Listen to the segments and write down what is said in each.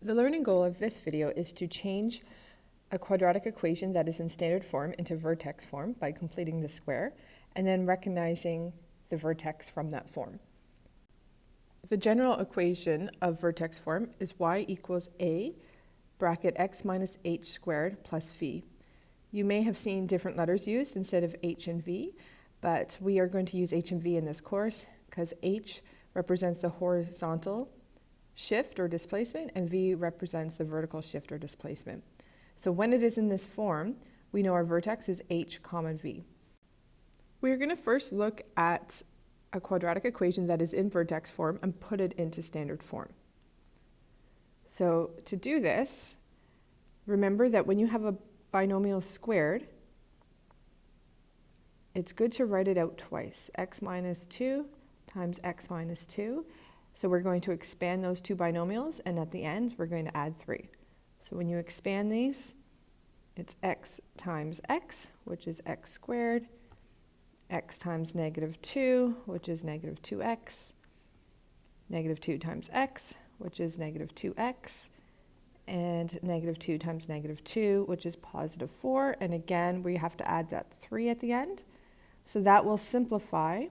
The learning goal of this video is to change a quadratic equation that is in standard form into vertex form by completing the square and then recognizing the vertex from that form. The general equation of vertex form is y equals a bracket x minus h squared plus v. You may have seen different letters used instead of h and v, but we are going to use h and v in this course because h represents the horizontal shift or displacement and v represents the vertical shift or displacement. So when it is in this form, we know our vertex is h comma v. We are going to first look at a quadratic equation that is in vertex form and put it into standard form. So to do this, remember that when you have a binomial squared, it's good to write it out twice. X minus 2 times x minus 2. So we're going to expand those two binomials, and at the end, we're going to add 3. So when you expand these, it's x times x, which is x squared, x times negative 2, which is negative 2x, negative 2 times x, which is negative 2x, and negative 2 times negative 2, which is positive 4. And again, we have to add that 3 at the end. So that will simplify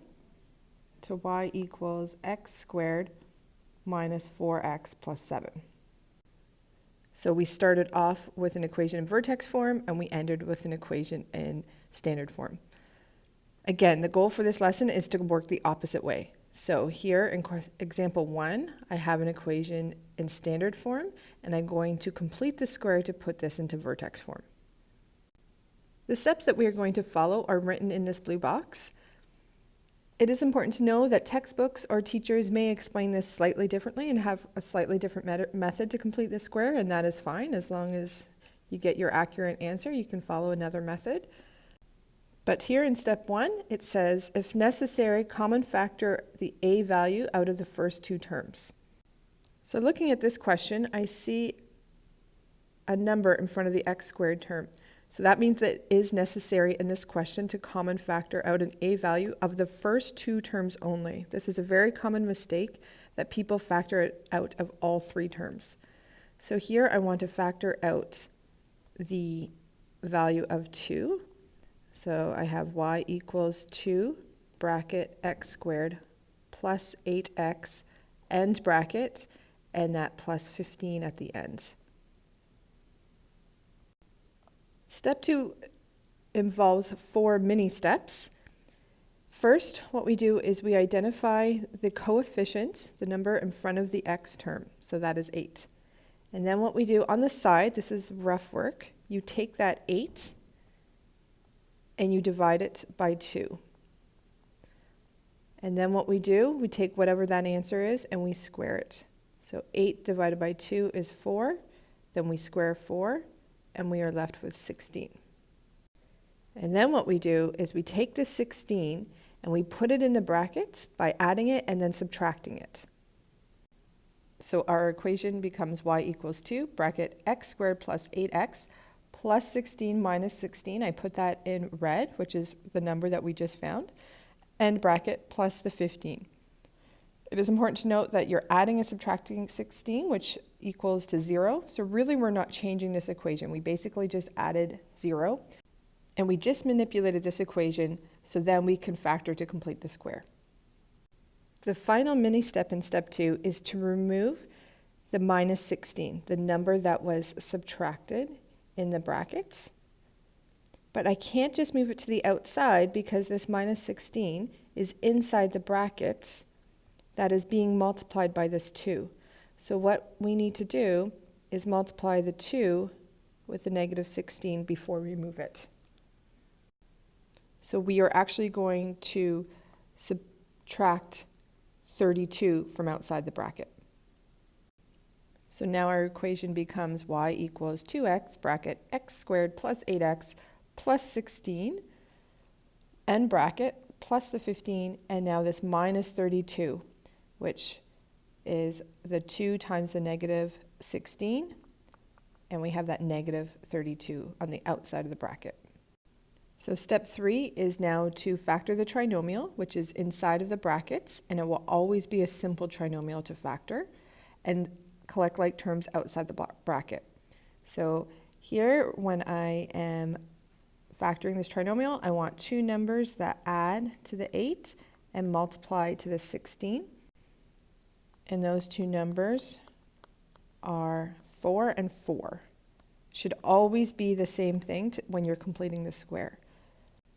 to y equals x squared minus 4x plus 7. So we started off with an equation in vertex form, and we ended with an equation in standard form. Again, the goal for this lesson is to work the opposite way. So here in example 1, I have an equation in standard form, and I'm going to complete the square to put this into vertex form. The steps that we are going to follow are written in this blue box. It is important to know that textbooks or teachers may explain this slightly differently and have a slightly different method to complete the square, and that is fine. As long as you get your accurate answer, you can follow another method. But here in step 1, it says, if necessary, common factor the a value out of the first two terms. So looking at this question, I see a number in front of the x squared term. So that means that it is necessary in this question to common factor out an a value of the first two terms only. This is a very common mistake that people factor it out of all three terms. So here I want to factor out the value of 2. So I have y equals 2 bracket x squared plus 8x end bracket, and that plus 15 at the end. Step 2 involves 4 mini steps. First, what we do is we identify the coefficient, the number in front of the x term, so that is 8. And then what we do on the side, this is rough work, you take that 8 and you divide it by 2. And then what we do, we take whatever that answer is and we square it. So 8 divided by 2 is 4, then we square 4, and we are left with 16. And then what we do is we take this 16 and we put it in the brackets by adding it and then subtracting it. So our equation becomes y equals 2 bracket x squared plus 8x plus 16 minus 16. I put that in red, which is the number that we just found, end bracket plus the 15. It is important to note that you're adding and subtracting 16, which equals to 0. So really we're not changing this equation. We basically just added 0, and we just manipulated this equation so then we can factor to complete the square. The final mini step in step 2 is to remove the minus 16, the number that was subtracted in the brackets. But I can't just move it to the outside because this minus 16 is inside the brackets that is being multiplied by this 2. So what we need to do is multiply the 2 with the negative 16 before we move it. So we are actually going to subtract 32 from outside the bracket. So now our equation becomes y equals 2x bracket x squared plus 8x plus 16 end bracket plus the 15, and now this minus 32, which is the 2 times the negative 16, and we have that negative 32 on the outside of the bracket. So step 3 is now to factor the trinomial, which is inside of the brackets, and it will always be a simple trinomial to factor. And collect like terms outside the bracket. So here, when I am factoring this trinomial, I want two numbers that add to the 8 and multiply to the 16. And those two numbers are 4 and 4. Should always be the same thing when you're completing the square.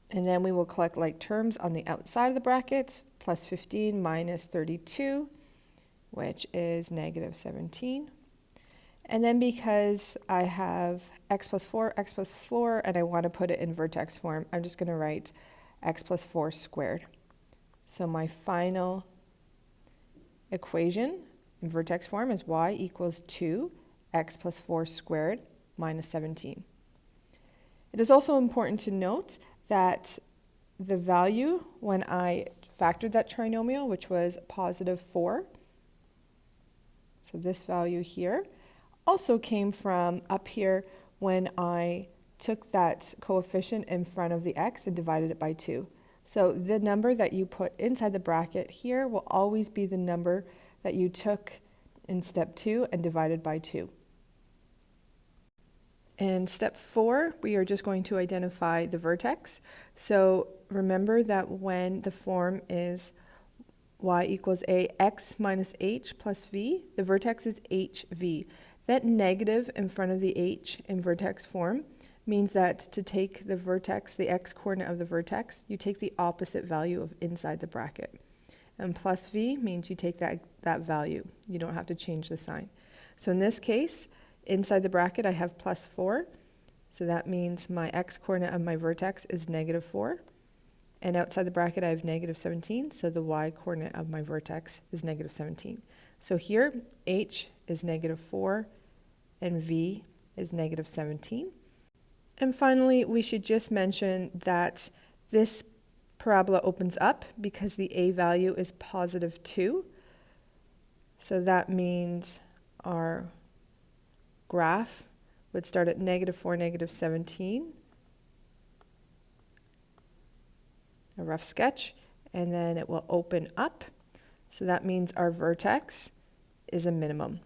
And then we will collect like terms on the outside of the brackets, plus 15 minus 32, which is negative 17. And then because I have x plus 4, and I want to put it in vertex form, I'm just going to write x plus 4 squared. So my final equation in vertex form is y equals 2x plus 4 squared minus 17. It is also important to note that the value when I factored that trinomial, which was positive 4, so this value here, also came from up here when I took that coefficient in front of the x and divided it by 2. So the number that you put inside the bracket here will always be the number that you took in step 2 and divided by 2. In step 4, we are just going to identify the vertex. So remember that when the form is y equals ax minus h plus v, the vertex is hv. That negative in front of the h in vertex form means that to take the vertex, the x-coordinate of the vertex, you take the opposite value of inside the bracket. And plus v means you take that value. You don't have to change the sign. So in this case, inside the bracket I have plus 4. So that means my x-coordinate of my vertex is negative 4. And outside the bracket I have negative 17. So the y-coordinate of my vertex is negative 17. So here h is negative 4 and v is negative 17. And finally, we should just mention that this parabola opens up because the a value is positive 2. So that means our graph would start at negative 4, negative 17, a rough sketch, and then it will open up. So that means our vertex is a minimum.